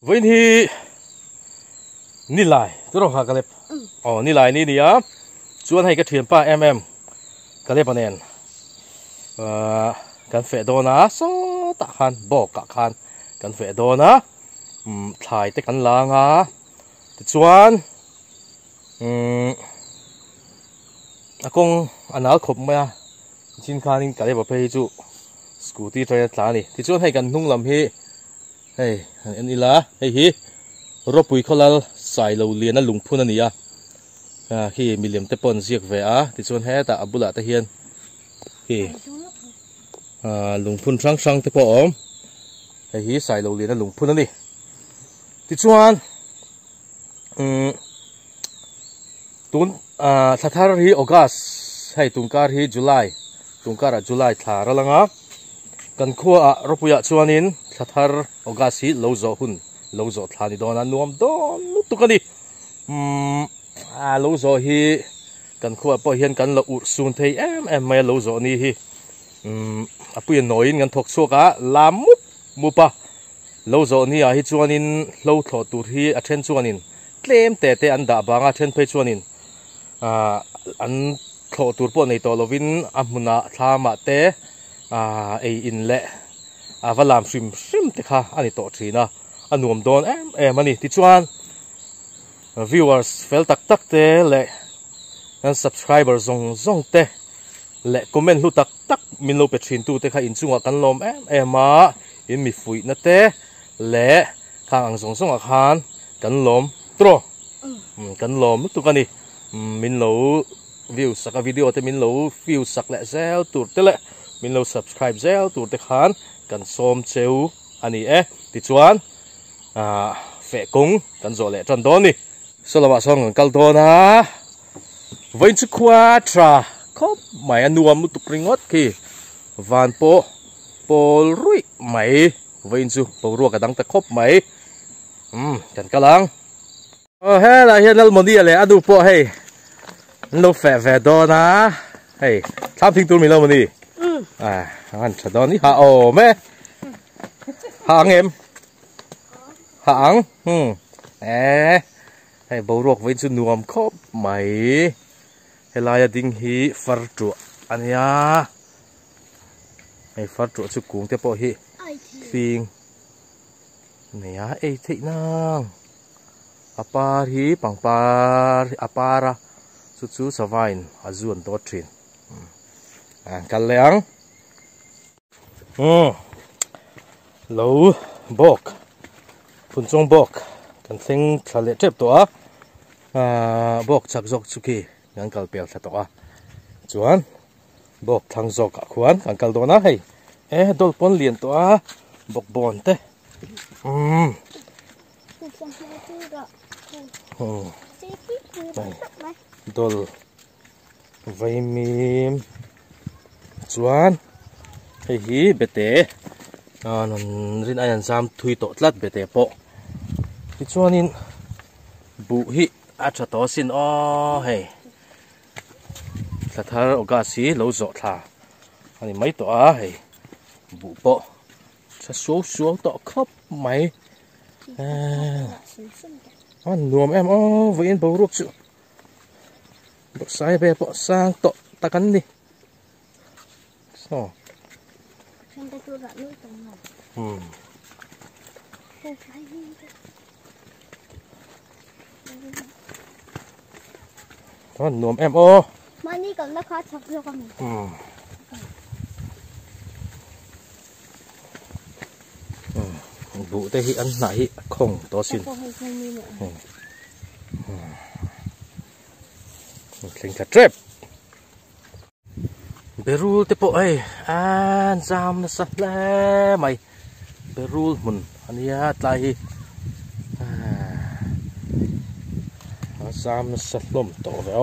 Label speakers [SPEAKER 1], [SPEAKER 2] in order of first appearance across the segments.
[SPEAKER 1] với thì ní lại tôi đâu hả cái ní lại ní á chuan hay cái thuyền pa cái lẹp anh cái phệ đồ na số tạ khan bỏ cả khan cái phệ đồ na thải tới cái lang á chuan công anh áo khom mà chính khan cái lẹp phải chú scooty thôi là này thì chuan hay cái nung làm hi hey anh ila hey hi ropui kholal sai lo lian a lungphun ani a khi miliam te pon ziak ve a ti chuan he ta abula ta hian hi lungphun sang te po om hey hi sai lo lian a lungphun ani ti chuan tun thathar hi august hay tungkar hi july tungkar july thar langa kan khua ropuya chuanin thathar august hi lozo hun lozo thani dona nuam don tukani lozo hi kan khua po hian kan lo ur sun thei em mai lozo ni hi apuya noin ngan thok chuka lamut mupa lozo ni a hi chuanin lo thlo tur hi a then chuanin tlem te an da banga then phei chuanin an thlo tur po nei to lovin amuna thlama te ei in le avalam sim te kha ani to thina anuam don ani ti chuan viewers fel tak te le and subscriber zong te le comment lu tak min lo pe thin tu te kha in chunga kan lom ma in mi fui na te le khang zong a khan kan lom tro kan lom tu kani min lo view saka video te min lo view sak le zel tur te le min lo subscribe zel tur te khan kan som cheu ani ti chuan fe kung kan zo le tran don ni solama song kal don ha vain chu khwa tra khop mai anuam tuk ringot ki van po pol rui mai vain chu po ro ka dang ta khop mai kan kalang he la hian al moni le adu po hey lo fe don ha hey tham thing tur mi lo moni anh chờ đó ní hạ ồ mẹ hạng em hạng hay bầu ruột với chú nuông khóc mày hay là gia hi phật trụ anh ya hay phật trụ chú cuống tiếp bộ hi phim này á ấy thị năng apa hi bằng par apara chú savain azuan tốt chuyện cái leng lâu bok phun trong bok kan thing thale trep to bok chak jok chuki kan kal pel tha to chuan bok thang jok a khuan kan kal dona hei dol pon lian to bok bon te dol vai mim chuan hei hi bete non rin ayan sam thui to tlat bete po ti chuanin bu hi acha to sin hei thathar ogasi lo zo thla ani mai to hei bu po cha suo to khop mai nuam em với bầu ruột chu bộ sai be po sang to ta kan ni so con nuông em
[SPEAKER 2] Mani còn nó khó chọc vô con.
[SPEAKER 1] vụ tây hi ăn lại không to xin linh cả trep berul te po an zam na sa le mai berul mun ania tlai zam na sa lom to ve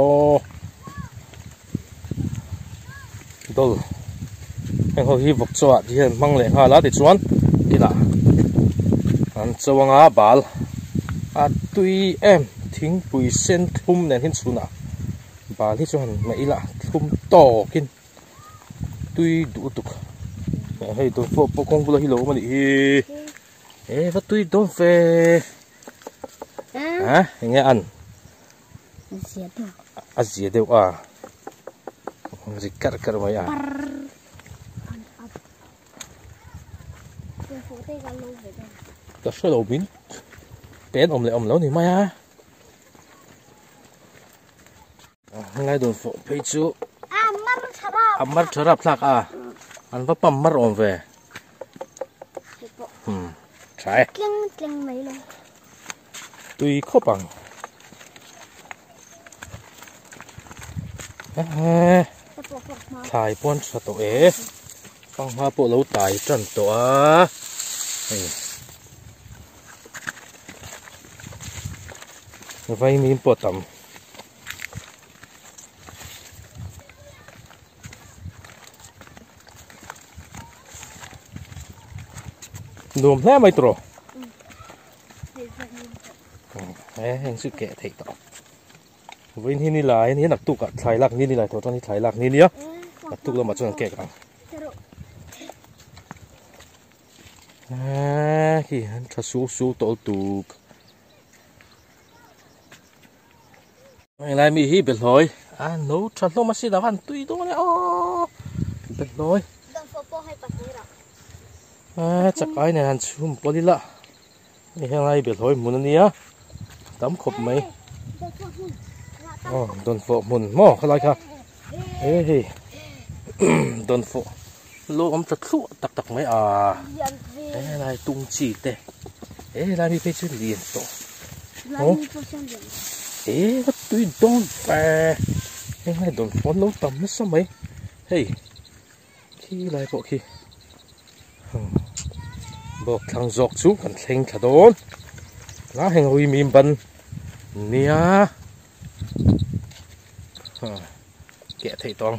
[SPEAKER 1] dol anh ho hi vok chwa hian mang le ha la ti chuan kina an chawanga bal tui em thing pui sen thum nen hin chuna bal hi chuan mai la thum to kin tui du tuk hei to fo po kong bula hi lo mani hi ê vắt tui đón về hả nghe ăn gì đều à gì cắt mày à ta sơ đầu biến bén om lâu thì mày à ngay đồn phụ phải chú mất trở rạp lạc à ăn vấp bầm mất om về trái tùy khó bằng thải buôn sa tổ ế bằng hoa bộ lâu tài trần tổ vay mình bộ tầm đùm thế mày trổ hình sự kệ thầy tao vớiนี่lạiนี่นักตุกอะถ่ายหลักนี่lạiตัวตอนนี้ถ่ายหลักนี่เนี่ยนักตุกเรามาจนแก่กันที่ถ้าสู้ตัวตุกอะไรมีฮีเป็นร้อยโน้ฉันลงมาสิดาวันตุยตรงนี้อ๋อเป็นร้อยจากไอ้เนี่ยชุ่มปนิละนี่อะไรเป็นร้อยหมุนนี่อะตำขบไหมโดนฝนหมุนหม้ออะไรครับเฮ้ยโดนฝนโลกมันจะทะลุตักไหมอะไรตุ้งจีเตะอะไรมีเพชรเลียนโตก็ตุยโดนแปะอะไรโดนฝนโลกต่ำไม่สมัยเฮ้ยขี้อะไรพวกขี้บอกทางจอกชุกันเซ็งขดอนน้าแห่งวิมีบันเนี่ยแกะไถ่ตอง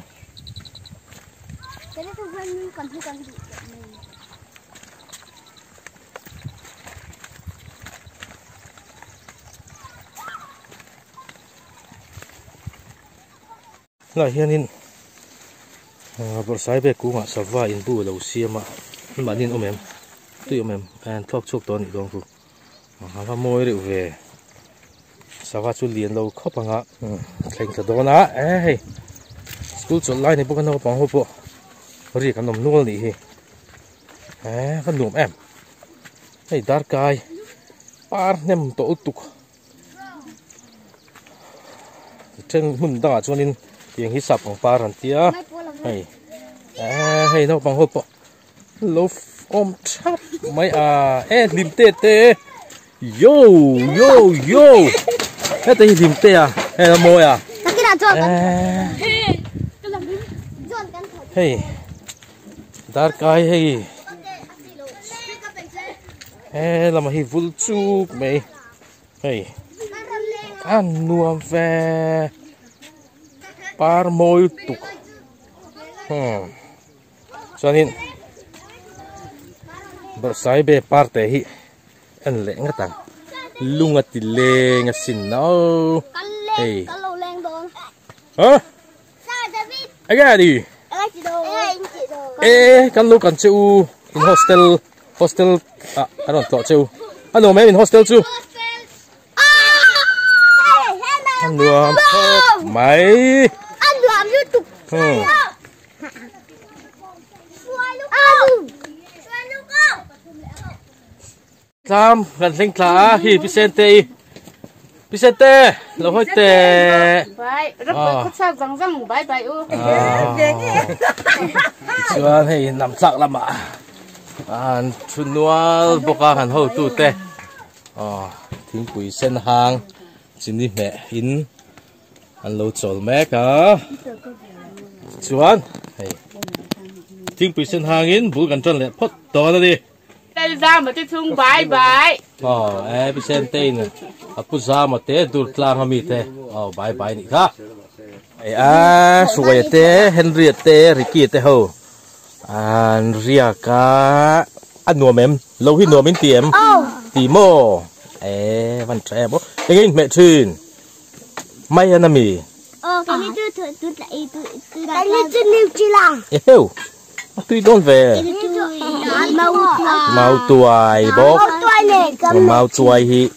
[SPEAKER 1] น่าเฮียนินบริษัทเบกูมาสวาอินบูเราเสียมาบ้านนินอมเอ็มตุยอมเอ็มแอนทอกชกตอนอีกดองฟูหาว่าโมยเร็วเวสวัสดิ์จุเลียนเราเข้าปังอ่ะแข่งจะโดนนะสกูลจุดไล่ในพวกเราปังหัวปะเรียกกันนมนุ่งนี่กันหนุ่มแอมดาร์กายปาร์เนมโตตุกเช่นหุ่นด่าชวนินยังฮิสับของปาร์รันเตียเราปังหัวปะลูฟอมชับไม่ลิมเต้โย่แต่ลิมเต้ละโมยดาร์กายละมาฮิวุลจูกไหมนัวเวปาร์โมยตุกส่วนนี้บริษัทเบปาร์เตหิอันเล่งตังลุงติเลงสินเอาไอ้แกดิกันลูกกันจูin hostel I don't knowจูอันนู้นไม่ in hostel จูอันนู้นไม่อันนู้นยูทูบทำกันเซ็งขาฮีพิเศษเราให้เตะไปรับไปคุดซักจังไปชวนให้นำซักละมาชุนนัวพวกกันเขาตู้เตะทิ้งปุ๋ยเส้นหางจินนี่แม่หินอันเราโจลแม่กะชวนทิ้งปุ๋ยเส้นหางหินบุกันจนเลยพดต่อแล้วดิได้จ้ามาที่ทุ่งบายพิเศษเต้นปุ๊บจ้ามาเตะดูดกลางมีเตะบายนี่ค่ะสวยเตะเฮนรี่เตะริกี้เตะเขาเรียกอันนัวเมมเราหินนัวมินเตียมตีโมวันแฉบยังไงแม่ชื่นไม่ยันมีตอนนี้ตัวไหนตอนนี้จะนิ้วจีล่ะตุยโดนเวเมาตัวไอ้บอก mau chuai hi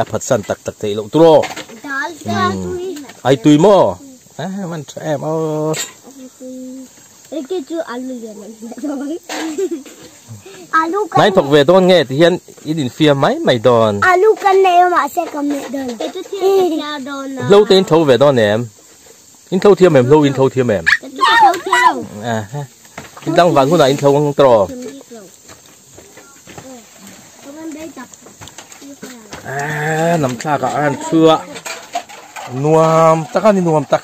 [SPEAKER 1] phát san tak tak te lo tro ai tui mo man em
[SPEAKER 2] cái chú alu liền alu
[SPEAKER 1] máy thuộc về đòn nghe thì hiện in phim máy đòn
[SPEAKER 2] alu cần này mà sẽ cầm mẹ đòn cái chú thiên đòn
[SPEAKER 1] lâu tên thâu về đòn em in thâu thiêm em lâu in thâu thiêm em in đang ván hôm nay in thâu không trò nằm xa cả ăn chưa nuông tắc ăn đi nuông tắc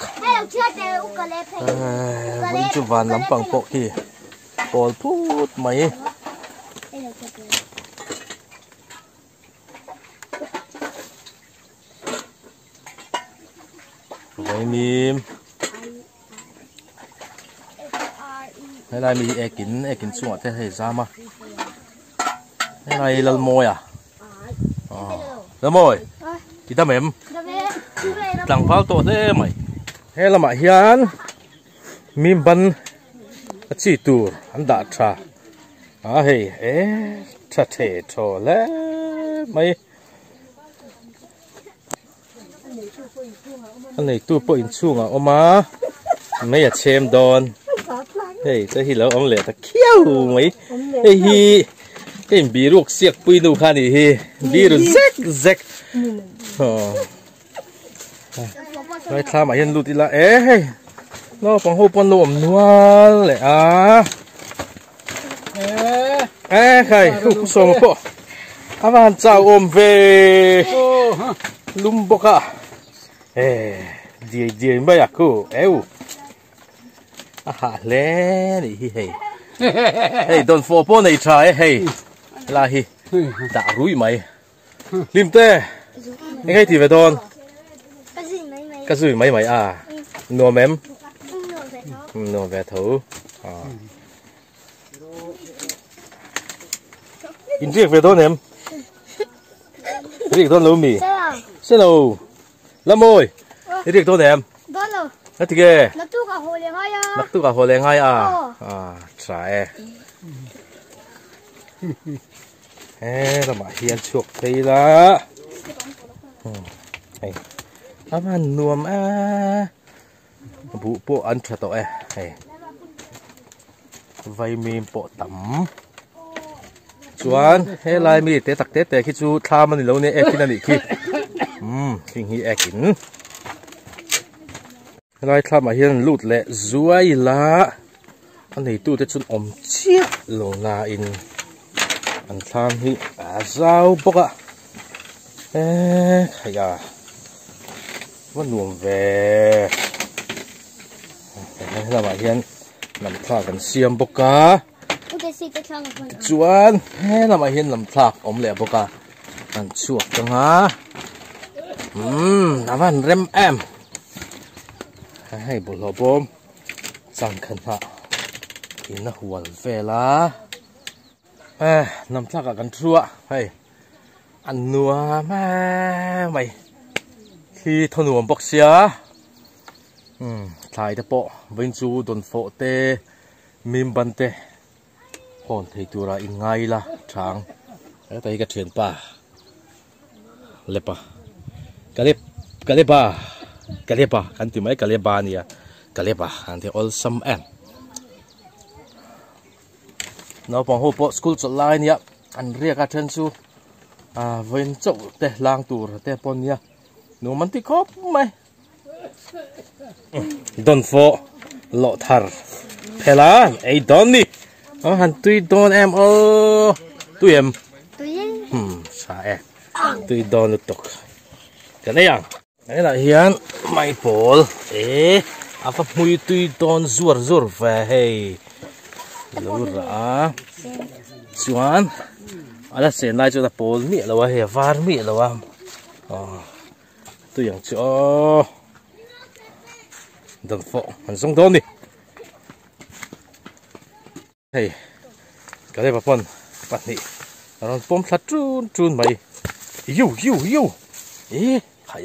[SPEAKER 1] vẫn chưa ván lắm bằng bộ kia bò phút mấy vậy mìm hay là mì kín xuống thế hay ra mà hay là lần môi à lần môi kita mềm chẳng pháo tổ thế mày hay là mày hiền mìm bắn chỉ tu anh đã trả hey trả thế cho lẽ mày anh này tu bội chung à oma mấy à xem đòn hey cái hi lâu ông lệ ta kêu mấy cái bị ruột xiết bui nu khan đi bị ruột rách nói tham mà hiện lụt đi là nó bằng hộp con lồm nuôi lệ khai không số một bộ anh chào ôm về lùm bốc à gì bây giờ cô lẽ đi don't fall upon a try là đã rủi mày lim tê ngay thì về đòn cái gì mấy nua mềm nua về thấu in việc về đòn em việc đòn lâu mì xe đâu lắm ơi việc đòn em nó thì kì
[SPEAKER 2] nó tu cả hồ liền hay
[SPEAKER 1] trái là mà hiền chuộc thấy là anh nuông bụ bộ ăn cho tao vay mềm bộ tắm chuan hay lại mi té tắc té khi chú tham anh lâu nè khi nào đi khi hi kín lại tham mà hiền lụt lệ ruồi lá anh này tu tới chun chết lồng na in anh tham hi rau bốc hay vẫn nuông về là mà hiền làm thạc cần xiêm bốc cá chuan là mà hiền làm thạc lẹ bốc cá anh chuột chẳng hả làm ăn rem em hay bộ lò bom chẳng cần hạ in nó huồn về lá nằm thạc cần chua hay ăn nua mày khi thôn nuông bốc xía thay đã bộ vinh chú đồn phổ tê mìm bắn tê hồn thấy tu ra in ngay là trắng cái tay cái chuyện ba lép ba cái lép ba anh tìm mấy cái lép ba nè cái lép ba anh thì all some em nó bằng hộp bộ school trở lại nè anh riêng cả chân su vinh chậu tê lang tu tê pon nè nó mình tí khóc mày đồn phổ lọ thar phela đồn đi hắn tùy đồn em tùy em sao tùy đồn được cái này à cái là hiền mày bol apa mui tùy đồn rùa về hey lâu ra chuan ala sen lai cho ta bol mi lo he var mi lo tùy yang cho đồn phổ hắn sống đồn đi hey cái này bà con bắt nị nó bom thật trun mày yêu hay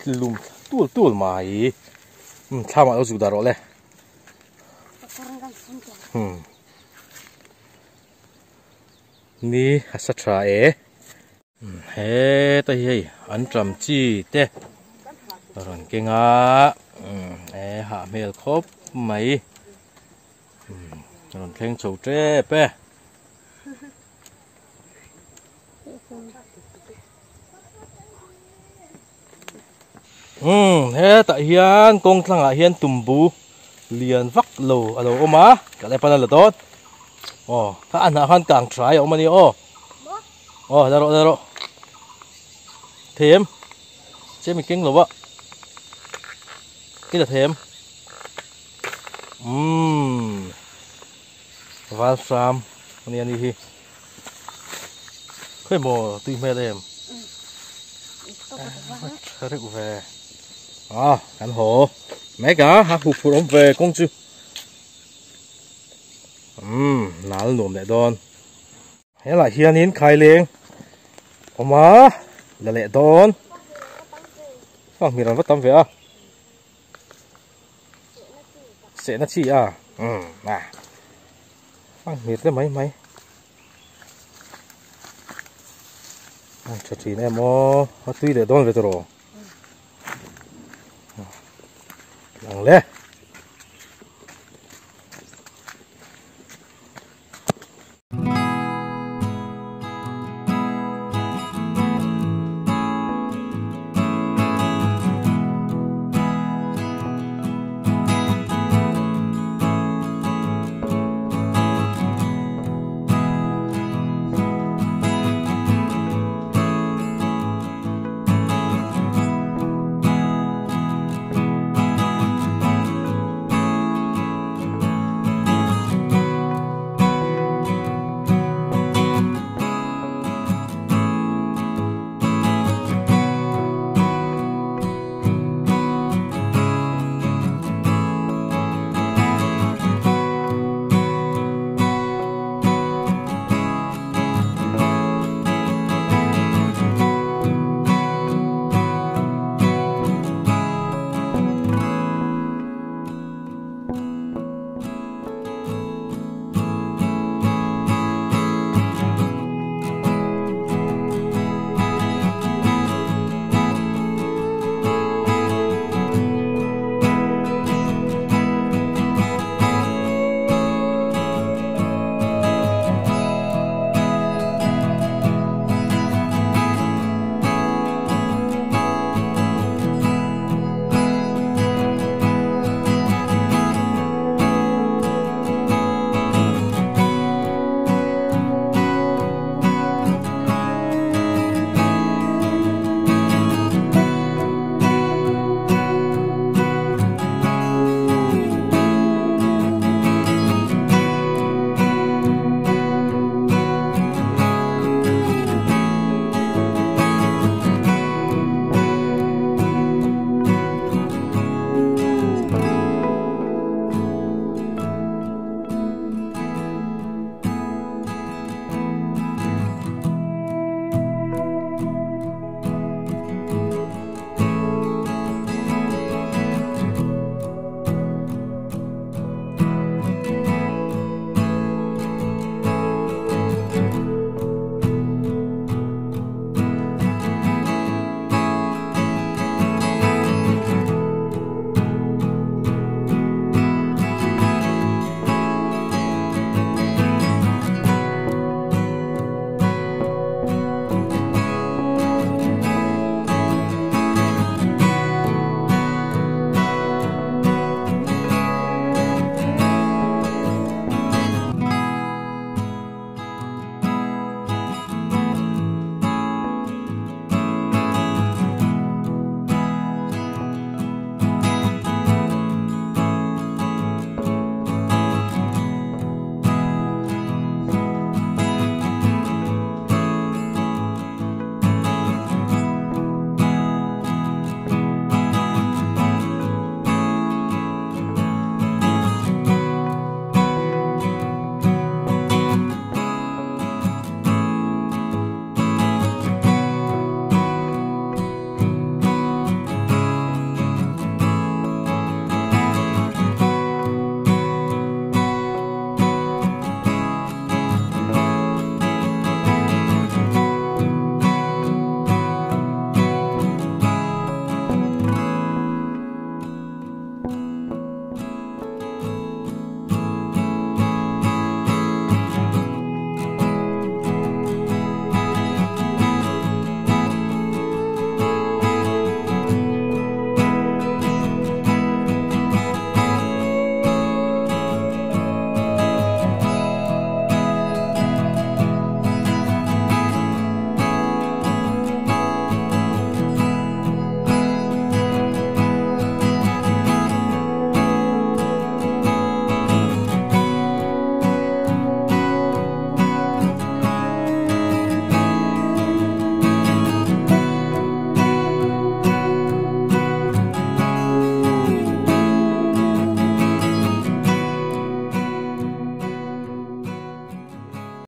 [SPEAKER 1] lùm tuol mày sao mà nó dù đào rồi ni hasatra e he ta hi an tram chi te ron kenga e ha mel khop mai ron kheng chou tre pe he ta hian kong thlang a hian tumbu lian vak lo alo oma ka le panal dot ka ana han kang try oma ni daro thêm chế mình kinh lắm ạ cái là thêm Valfram con này đi khơi mồ tùy mẹ em rất về cắn hổ mấy cả hạt hụt phụ về công chú nál nồm lại đòn thế là hiền nín khai liền mà là lệ đòn mình làm vất tâm về sẽ nó chi nè miệt cái mấy cho chị em nó tuy để đón về rồi. Lẹ.